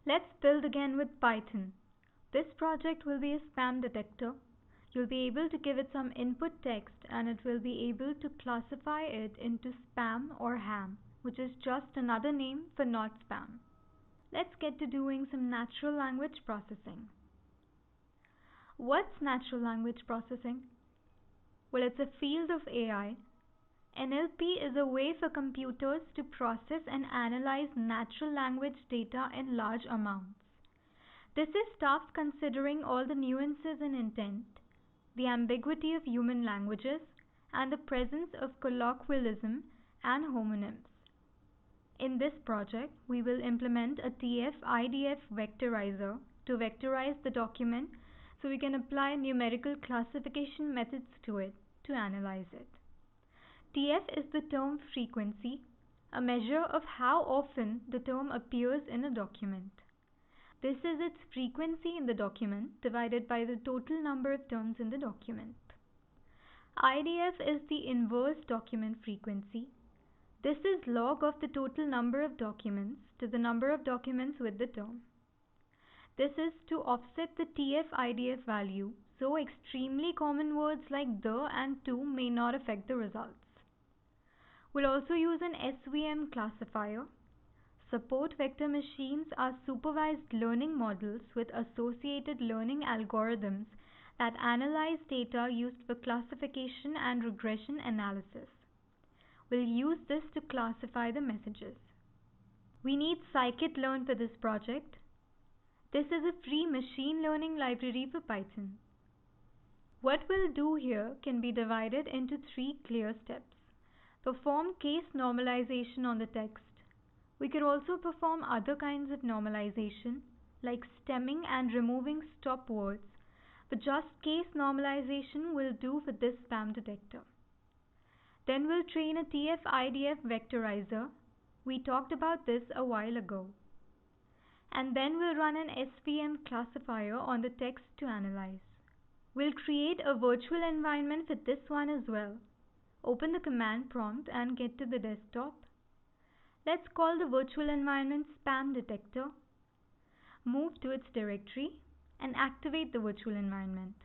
Let's build again with Python. This project will be a spam detector. You'll be able to give it some input text and it will be able to classify it into spam or ham, which is just another name for not spam. Let's get to doing some natural language processing. What's natural language processing? Well, it's a field of AI. NLP is a way for computers to process and analyze natural language data in large amounts. This is tough considering all the nuances in intent, the ambiguity of human languages, and the presence of colloquialism and homonyms. In this project, we will implement a TF-IDF vectorizer to vectorize the document so we can apply numerical classification methods to it to analyze it. TF is the term frequency, a measure of how often the term appears in a document. This is its frequency in the document divided by the total number of terms in the document. IDF is the inverse document frequency. This is log of the total number of documents to the number of documents with the term. This is to offset the TF-IDF value, so extremely common words like the and to may not affect the results. We'll also use an SVM classifier. Support vector machines are supervised learning models with associated learning algorithms that analyze data used for classification and regression analysis. We'll use this to classify the messages. We need scikit-learn for this project. This is a free machine learning library for Python. What we'll do here can be divided into 3 clear steps. Perform case normalization on the text. We could also perform other kinds of normalization, like stemming and removing stop words, but just case normalization will do for this spam detector. Then we'll train a TF-IDF vectorizer. We talked about this a while ago. And then we'll run an SVM classifier on the text to analyze. We'll create a virtual environment for this one as well. Open the command prompt and get to the desktop. Let's call the virtual environment spam detector. Move to its directory and activate the virtual environment.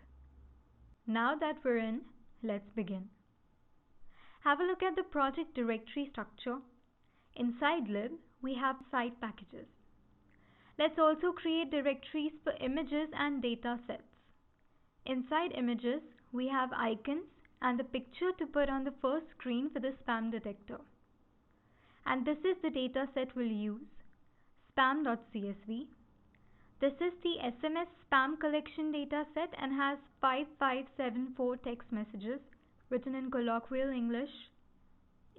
Now that we're in, let's begin. Have a look at the project directory structure. Inside lib, we have site packages. Let's also create directories for images and data sets. Inside images, we have icons and the picture to put on the first screen for the spam detector. And this is the data set we'll use, spam.csv. This is the SMS spam collection data set and has 5574 text messages written in colloquial English.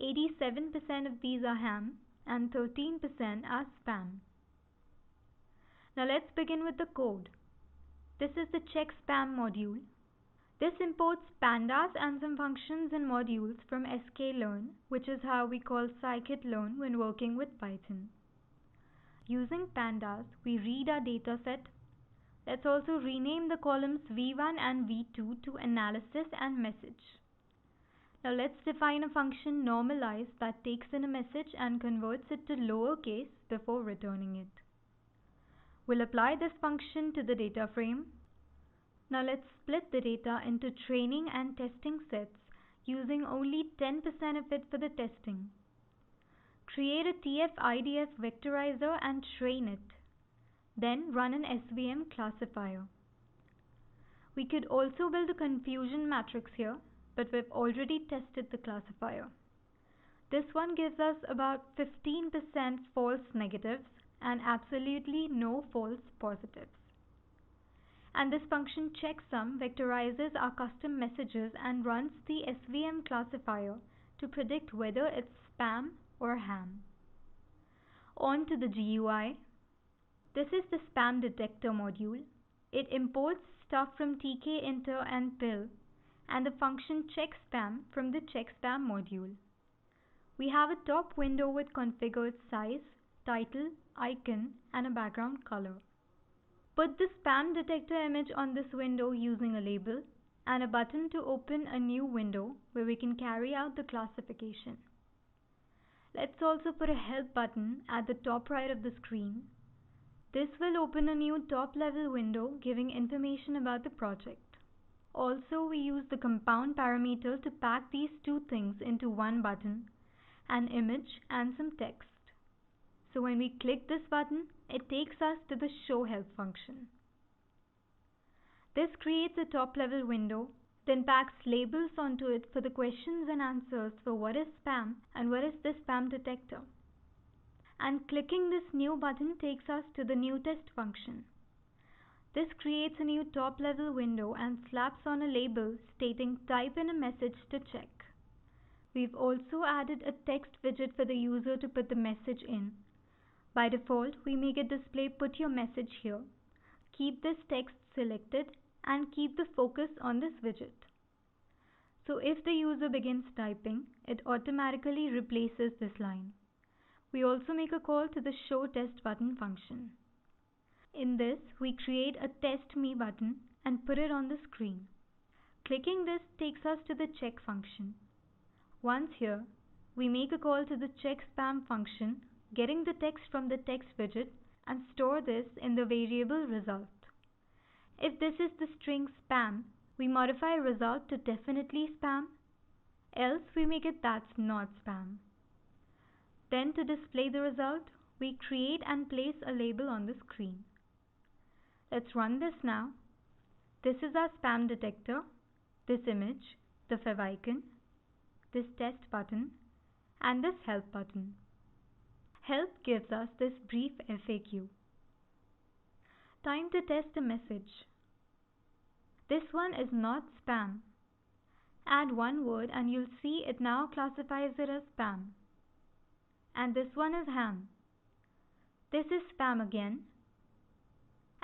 87% of these are ham and 13% are spam. Now let's begin with the code. This is the check spam module. This imports pandas and some functions and modules from sklearn, which is how we call scikit-learn when working with Python. Using pandas, we read our dataset. Let's also rename the columns v1 and v2 to analysis and message. Now let's define a function normalize that takes in a message and converts it to lowercase before returning it. We'll apply this function to the data frame. Now let's split the data into training and testing sets using only 10% of it for the testing. Create a TF-IDF vectorizer and train it. Then run an SVM classifier. We could also build a confusion matrix here, but we've already tested the classifier. This one gives us about 15% false negatives and absolutely no false positives. And this function checksum vectorizes our custom messages and runs the SVM classifier to predict whether it's spam or ham. On to the GUI. This is the spam detector module. It imports stuff from tkinter and pill and the function checkspam from the checkspam module. We have a top window with configured size, title, icon, and a background color. Put the spam detector image on this window using a label and a button to open a new window where we can carry out the classification. Let's also put a help button at the top right of the screen. This will open a new top-level window giving information about the project. Also, we use the compound parameter to pack these two things into one button, an image and some text. So when we click this button, it takes us to the Show Help function. This creates a top-level window, then packs labels onto it for the questions and answers for what is spam and what is the spam detector. And clicking this new button takes us to the New Test function. This creates a new top-level window and slaps on a label stating type in a message to check. We've also added a text widget for the user to put the message in. By default, we make it display put your message here. Keep this text selected and keep the focus on this widget. So if the user begins typing, it automatically replaces this line. We also make a call to the Show Test button function. In this, we create a Test Me button and put it on the screen. Clicking this takes us to the Check function. Once here, we make a call to the Check Spam function, getting the text from the text widget and store this in the variable result. If this is the string spam, we modify result to definitely spam, else we make it that's not spam. Then to display the result, we create and place a label on the screen. Let's run this now. This is our spam detector, this image, the favicon, this test button, and this help button. Help gives us this brief FAQ. Time to test a message. This one is not spam. Add one word and you'll see it now classifies it as spam. And this one is ham. This is spam again.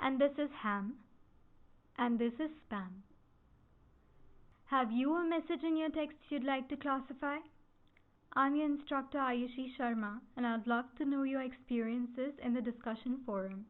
And this is ham. And this is spam. Have you a message in your text you'd like to classify? I'm your instructor Ayushi Sharma and I'd love to know your experiences in the discussion forum.